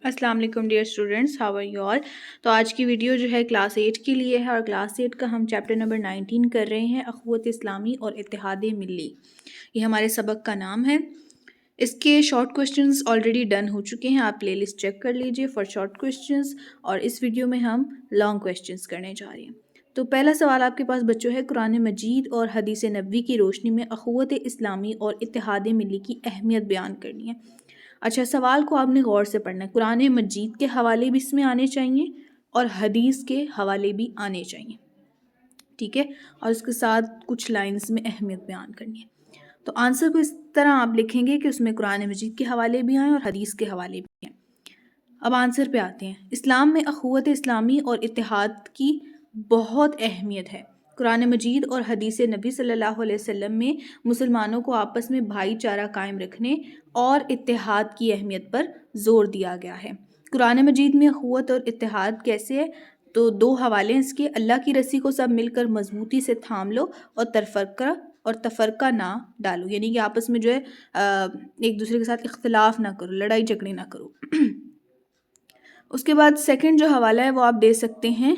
السلام علیکم dear students, how are you all? تو آج کی ویڈیو جو ہے کلاس 8 کے لیے ہے، اور کلاس 8 کا ہم چیپٹر نمبر 19 کر رہے ہیں، اخوت اسلامی اور اتحاد ملی۔ یہ ہمارے سبق کا نام ہے۔ اس کے شارٹ کوسچنز آلریڈی ڈن ہو چکے ہیں، آپ پلے لسٹ چیک کر لیجئے فار شارٹ کوسچنز، اور اس ویڈیو میں ہم لانگ کوسچنز کرنے جا رہے ہیں۔ تو پہلا سوال آپ کے پاس بچوں ہے، قرآن مجید اور حدیث نبوی کی روشنی میں اخوت اسلامی اور اتحاد ملی کی اہمیت بیان کرنی ہے۔ اچھا، سوال کو آپ نے غور سے پڑھنا ہے۔ قرآن مجید کے حوالے بھی اس میں آنے چاہیے اور حدیث کے حوالے بھی آنے چاہیے، ٹھیک ہے، اور اس کے ساتھ کچھ لائنز میں اہمیت بیان کرنی ہے۔ تو آنسر کو اس طرح آپ لکھیں گے کہ اس میں قرآن مجید کے حوالے بھی آئیں اور حدیث کے حوالے بھی ہیں۔ اب آنسر پہ آتے ہیں۔ اسلام میں اخوت اسلامی اور اتحاد کی بہت اہمیت ہے۔ قرآن مجید اور حدیث نبی صلی اللہ علیہ وسلم میں مسلمانوں کو آپس میں بھائی چارہ قائم رکھنے اور اتحاد کی اہمیت پر زور دیا گیا ہے۔ قرآن مجید میں اخوت اور اتحاد کیسے ہے؟ تو دو حوالے ہیں اس کے۔ اللہ کی رسی کو سب مل کر مضبوطی سے تھام لو اور تفرقہ نہ ڈالو، یعنی کہ آپس میں جو ہے ایک دوسرے کے ساتھ اختلاف نہ کرو، لڑائی جھگڑے نہ کرو۔ اس کے بعد سیکنڈ جو حوالہ ہے وہ آپ دے سکتے ہیں،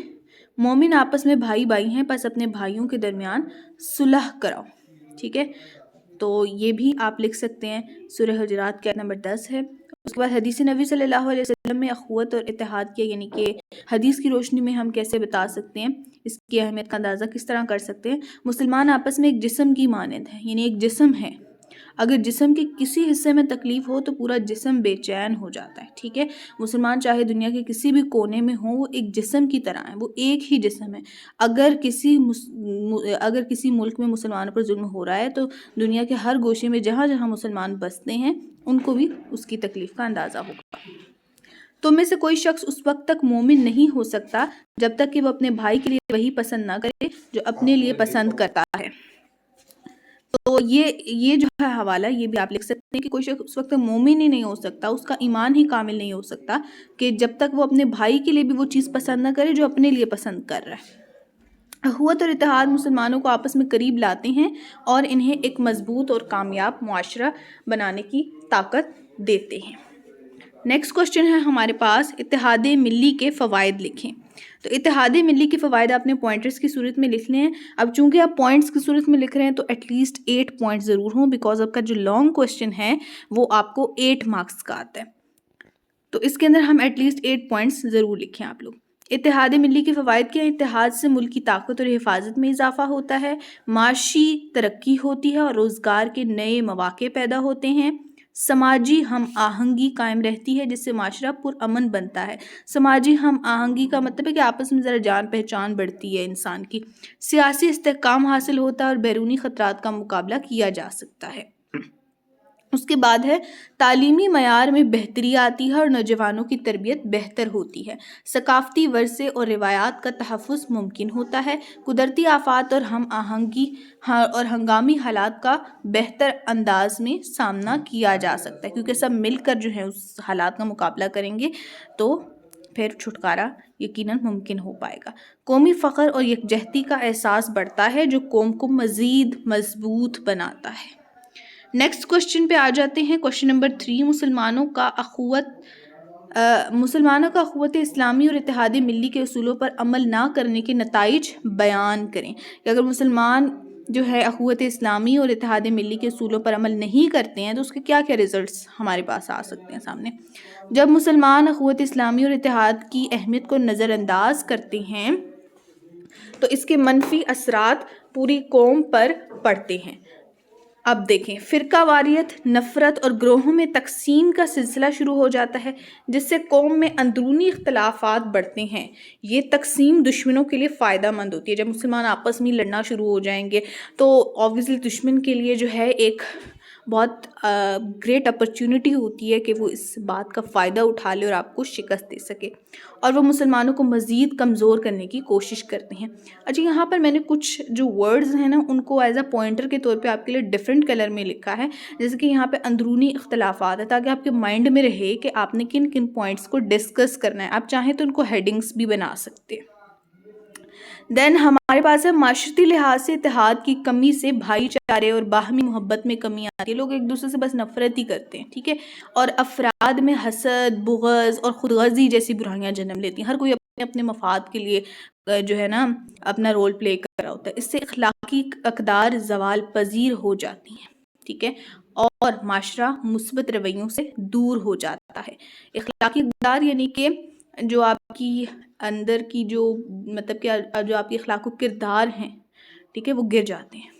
مومن آپس میں بھائی بھائی ہیں، پس اپنے بھائیوں کے درمیان صلح کراؤ، ٹھیک ہے، تو یہ بھی آپ لکھ سکتے ہیں۔ سورہ حجرات کی آیت نمبر 10 ہے۔ اس کے بعد حدیث نبی صلی اللہ علیہ وسلم میں اخوت اور اتحاد کیا، یعنی کہ حدیث کی روشنی میں ہم کیسے بتا سکتے ہیں، اس کی اہمیت کا اندازہ کس طرح کر سکتے ہیں۔ مسلمان آپس میں ایک جسم کی مانند ہے، یعنی ایک جسم ہے، اگر جسم کے کسی حصے میں تکلیف ہو تو پورا جسم بے چین ہو جاتا ہے، ٹھیک ہے۔ مسلمان چاہے دنیا کے کسی بھی کونے میں ہوں، وہ ایک جسم کی طرح ہے، وہ ایک ہی جسم ہے۔ اگر کسی ملک میں مسلمانوں پر ظلم ہو رہا ہے تو دنیا کے ہر گوشے میں جہاں جہاں مسلمان بستے ہیں ان کو بھی اس کی تکلیف کا اندازہ ہوگا۔ تم میں سے کوئی شخص اس وقت تک مومن نہیں ہو سکتا جب تک کہ وہ اپنے بھائی کے لیے وہی پسند نہ کرے جو اپنے لیے پسند کرتا ہے۔ تو یہ جو ہے حوالہ، یہ بھی آپ لکھ سکتے ہیں کہ کوئی شخص اس وقت تک مومن ہی نہیں ہو سکتا، اس کا ایمان ہی کامل نہیں ہو سکتا کہ جب تک وہ اپنے بھائی کے لیے بھی وہ چیز پسند نہ کرے جو اپنے لیے پسند کر رہا ہے۔ اخوت اور اتحاد مسلمانوں کو آپس میں قریب لاتے ہیں اور انہیں ایک مضبوط اور کامیاب معاشرہ بنانے کی طاقت دیتے ہیں۔ نیکسٹ کوسچن ہے ہمارے پاس، اتحاد ملی کے فوائد لکھیں۔ تو اتحاد ملی کے فوائد آپ نے پوائنٹرز کی صورت میں لکھنے ہیں۔ اب چونکہ آپ پوائنٹس کی صورت میں لکھ رہے ہیں تو ایٹ لیسٹ 8 پوائنٹ ضرور ہوں، بیکاز آپ کا جو لانگ کوسچن ہے وہ آپ کو 8 مارکس کا آتا ہے، تو اس کے اندر ہم ایٹ لیسٹ 8 پوائنٹس ضرور لکھیں آپ لوگ۔ اتحاد ملی کے فوائد کیا ہیں؟ اتحاد سے ملک کی طاقت اور حفاظت میں اضافہ ہوتا ہے، معاشی ترقی ہوتی ہے اور روزگار کے نئے مواقع پیدا ہوتے ہیں، سماجی ہم آہنگی قائم رہتی ہے جس سے معاشرہ پرامن بنتا ہے۔ سماجی ہم آہنگی کا مطلب ہے کہ آپس میں ذرا جان پہچان بڑھتی ہے انسان کی، سیاسی استحکام حاصل ہوتا ہے اور بیرونی خطرات کا مقابلہ کیا جا سکتا ہے۔ اس کے بعد ہے تعلیمی معیار میں بہتری آتی ہے اور نوجوانوں کی تربیت بہتر ہوتی ہے، ثقافتی ورثے اور روایات کا تحفظ ممکن ہوتا ہے، قدرتی آفات اور ہم آہنگی اور ہنگامی حالات کا بہتر انداز میں سامنا کیا جا سکتا ہے، کیونکہ سب مل کر جو ہے اس حالات کا مقابلہ کریں گے تو پھر چھٹکارا یقیناً ممکن ہو پائے گا۔ قومی فخر اور یکجہتی کا احساس بڑھتا ہے جو قوم کو مزید مضبوط بناتا ہے۔ نیکسٹ کوسچن پہ آ جاتے ہیں، کوسچن نمبر 3، مسلمانوں کا اخوت اسلامی اور اتحاد ملی کے اصولوں پر عمل نہ کرنے کے نتائج بیان کریں۔ کہ اگر مسلمان جو ہے اخوت اسلامی اور اتحاد ملی کے اصولوں پر عمل نہیں کرتے ہیں تو اس کے کیا کیا ریزلٹس ہمارے پاس آ سکتے ہیں سامنے۔ جب مسلمان اخوت اسلامی اور اتحاد کی اہمیت کو نظر انداز کرتے ہیں تو اس کے منفی اثرات پوری قوم پر پڑتے ہیں۔ اب دیکھیں، فرقہ واریت، نفرت اور گروہوں میں تقسیم کا سلسلہ شروع ہو جاتا ہے جس سے قوم میں اندرونی اختلافات بڑھتے ہیں۔ یہ تقسیم دشمنوں کے لیے فائدہ مند ہوتی ہے۔ جب مسلمان آپس میں لڑنا شروع ہو جائیں گے تو obviously دشمن کے لیے جو ہے ایک بہت گریٹ اپرچونٹی ہوتی ہے کہ وہ اس بات کا فائدہ اٹھا لے اور آپ کو شکست دے سکے، اور وہ مسلمانوں کو مزید کمزور کرنے کی کوشش کرتے ہیں۔ اچھا، یہاں پر میں نے کچھ جو ورڈز ہیں نا ان کو ایز اے پوائنٹر کے طور پہ آپ کے لیے ڈفرینٹ کلر میں لکھا ہے، جیسے کہ یہاں پہ اندرونی اختلافات ہے، تاکہ آپ کے مائنڈ میں رہے کہ آپ نے کن کن پوائنٹس کو ڈسکس کرنا ہے۔ آپ چاہیں تو ان کو ہیڈنگس بھی بنا سکتے ہیں۔ دین ہمارے پاس ہے معاشرتی لحاظ سے اتحاد کی کمی سے بھائی چارے اور باہمی محبت میں کمی آتی ہے. لوگ ایک دوسرے سے بس نفرت ہی کرتے ہیں, ٹھیک ہے, اور افراد میں حسد, بغض اور خود غرضی جیسی برائیاں جنم لیتی ہیں. ہر کوئی اپنے اپنے مفاد کے لیے جو ہے نا اپنا رول پلے کر رہا ہوتا ہے. اس سے اخلاقی اقدار زوال پذیر ہو جاتی ہیں, ٹھیک ہے, اور معاشرہ مثبت رویوں سے دور ہو جاتا ہے. اخلاقی اقدار یعنی کہ جو آپ کی اندر کی جو مطلب کہ جو آپ کے اخلاق و کردار ہیں, ٹھیک ہے, وہ گر جاتے ہیں.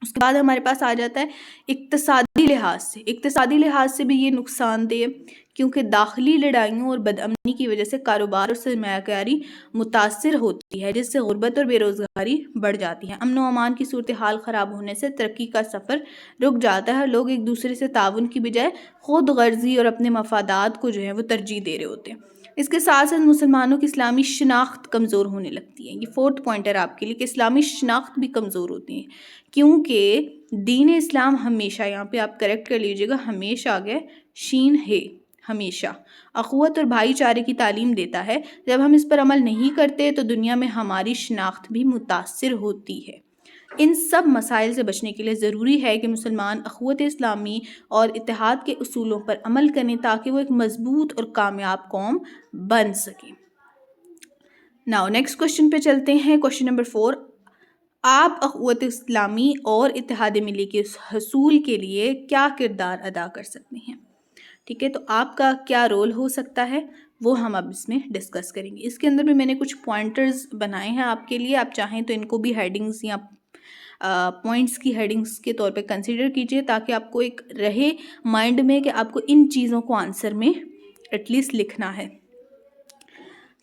اس کے بعد ہمارے پاس آ جاتا ہے اقتصادی لحاظ سے. اقتصادی لحاظ سے بھی یہ نقصان دہ ہے کیونکہ داخلی لڑائیوں اور بدامنی کی وجہ سے کاروبار اور سرمایہ کاری متاثر ہوتی ہے, جس سے غربت اور بے روزگاری بڑھ جاتی ہے. امن و امان کی صورتحال خراب ہونے سے ترقی کا سفر رک جاتا ہے. لوگ ایک دوسرے سے تعاون کی بجائے خود غرضی اور اپنے مفادات کو جو ہے وہ ترجیح دے رہے ہوتے ہیں. اس کے ساتھ ساتھ مسلمانوں کی اسلامی شناخت کمزور ہونے لگتی ہے. یہ 4تھ پوائنٹر آپ کے لیے کہ اسلامی شناخت بھی کمزور ہوتی ہے, کیونکہ دین اسلام ہمیشہ, یہاں پہ آپ کریکٹ کر لیجئے گا, ہمیشہ آ گئے شین ہے, ہمیشہ اخوت اور بھائی چارے کی تعلیم دیتا ہے. جب ہم اس پر عمل نہیں کرتے تو دنیا میں ہماری شناخت بھی متاثر ہوتی ہے. ان سب مسائل سے بچنے کے لیے ضروری ہے کہ مسلمان اخوت اسلامی اور اتحاد کے اصولوں پر عمل کریں تاکہ وہ ایک مضبوط اور کامیاب قوم بن سکیں. ناؤ نیکسٹ کوشچن پہ چلتے ہیں. کوشچن نمبر 4, آپ اخوت اسلامی اور اتحاد ملی کے حصول کے لیے کیا کردار ادا کر سکتے ہیں, ٹھیک ہے. تو آپ کا کیا رول ہو سکتا ہے وہ ہم اب اس میں ڈسکس کریں گے. اس کے اندر بھی میں نے کچھ پوائنٹرز بنائے ہیں آپ کے لیے, آپ چاہیں تو ان کو بھی ہیڈنگز یا پوائنٹس کی ہیڈنگز کے طور پہ کنسیڈر کیجئے تاکہ آپ کو ایک رہے مائنڈ میں کہ آپ کو ان چیزوں کو آنسر میں ایٹ لیسٹ لکھنا ہے.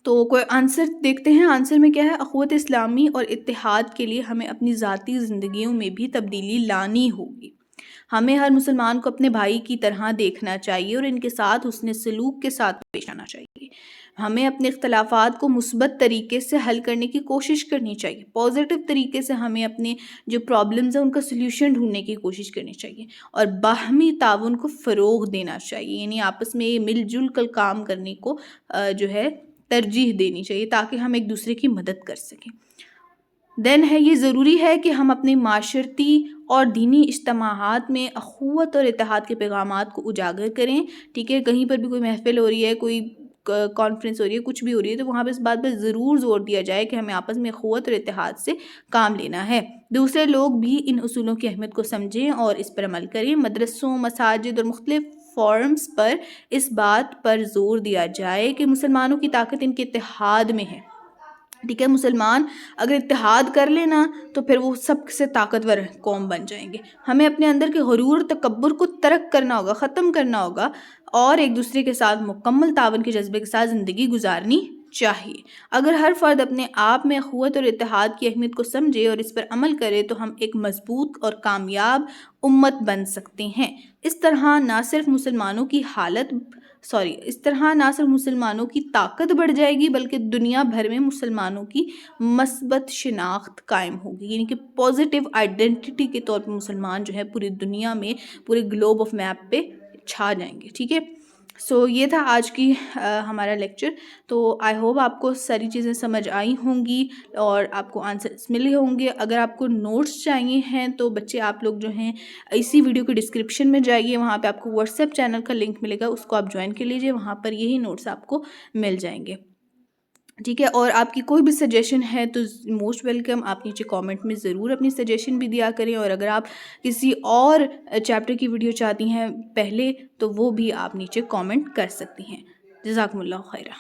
تو کوئی آنسر دیکھتے ہیں. آنسر میں کیا ہے, اخوت اسلامی اور اتحاد کے لیے ہمیں اپنی ذاتی زندگیوں میں بھی تبدیلی لانی ہوگی. ہمیں ہر مسلمان کو اپنے بھائی کی طرح دیکھنا چاہیے اور ان کے ساتھ حسن سلوک کے ساتھ پیش آنا چاہیے. ہمیں اپنے اختلافات کو مثبت طریقے سے حل کرنے کی کوشش کرنی چاہیے. پازیٹیو طریقے سے ہمیں اپنے جو پرابلمز ہیں ان کا سلیوشن ڈھونڈنے کی کوشش کرنی چاہیے اور باہمی تعاون کو فروغ دینا چاہیے, یعنی آپس میں مل جل کر کام کرنے کو جو ہے ترجیح دینی چاہیے تاکہ ہم ایک دوسرے کی مدد کر سکیں. دین ہے یہ ضروری ہے کہ ہم اپنے معاشرتی اور دینی اجتماعات میں اخوت اور اتحاد کے پیغامات کو اجاگر کریں, ٹھیک ہے. کہیں پر بھی کوئی محفل ہو رہی ہے, کوئی کانفرنس ہو رہی ہے, کچھ بھی ہو رہی ہے, تو وہاں پہ اس بات پر ضرور زور دیا جائے کہ ہمیں آپس میں اخوت اور اتحاد سے کام لینا ہے. دوسرے لوگ بھی ان اصولوں کی اہمیت کو سمجھیں اور اس پر عمل کریں. مدرسوں, مساجد اور مختلف فورمز پر اس بات پر زور دیا جائے کہ مسلمانوں کی طاقت ان کے اتحاد میں ہے, ٹھیک ہے. مسلمان اگر اتحاد کر لینا تو پھر وہ سب سے طاقتور قوم بن جائیں گے. ہمیں اپنے اندر کے غرور تکبر کو ترک کرنا ہوگا, ختم کرنا ہوگا اور ایک دوسرے کے ساتھ مکمل تعاون کے جذبے کے ساتھ زندگی گزارنی چاہیے. اگر ہر فرد اپنے آپ میں اخوت اور اتحاد کی اہمیت کو سمجھے اور اس پر عمل کرے تو ہم ایک مضبوط اور کامیاب امت بن سکتے ہیں. اس طرح نہ صرف مسلمانوں کی طاقت بڑھ جائے گی بلکہ دنیا بھر میں مسلمانوں کی مثبت شناخت قائم ہوگی, یعنی کہ پازیٹیو آئیڈینٹی کے طور پر مسلمان جو ہے پوری دنیا میں, پورے گلوب آف میپ پہ چھا جائیں گے, ٹھیک ہے. سو یہ تھا آج کی ہمارا لیکچر. تو آئی ہوپ آپ کو ساری چیزیں سمجھ آئی ہوں گی اور آپ کو آنسرس ملے ہوں گے. اگر آپ کو نوٹس چاہیے ہیں تو بچے آپ لوگ جو ہیں اسی ویڈیو کے ڈسکرپشن میں جائیے, وہاں پہ آپ کو واٹس ایپ چینل کا لنک ملے گا, اس کو آپ جوائن کر لیجیے, وہاں پر یہی نوٹس آپ کو مل جائیں گے, ٹھیک ہے. اور آپ کی کوئی بھی سجیشن ہے تو موسٹ ویلکم, آپ نیچے کامنٹ میں ضرور اپنی سجیشن بھی دیا کریں. اور اگر آپ کسی اور چیپٹر کی ویڈیو چاہتی ہیں پہلے تو وہ بھی آپ نیچے کامنٹ کر سکتی ہیں. جزاکم اللہ خیرہ.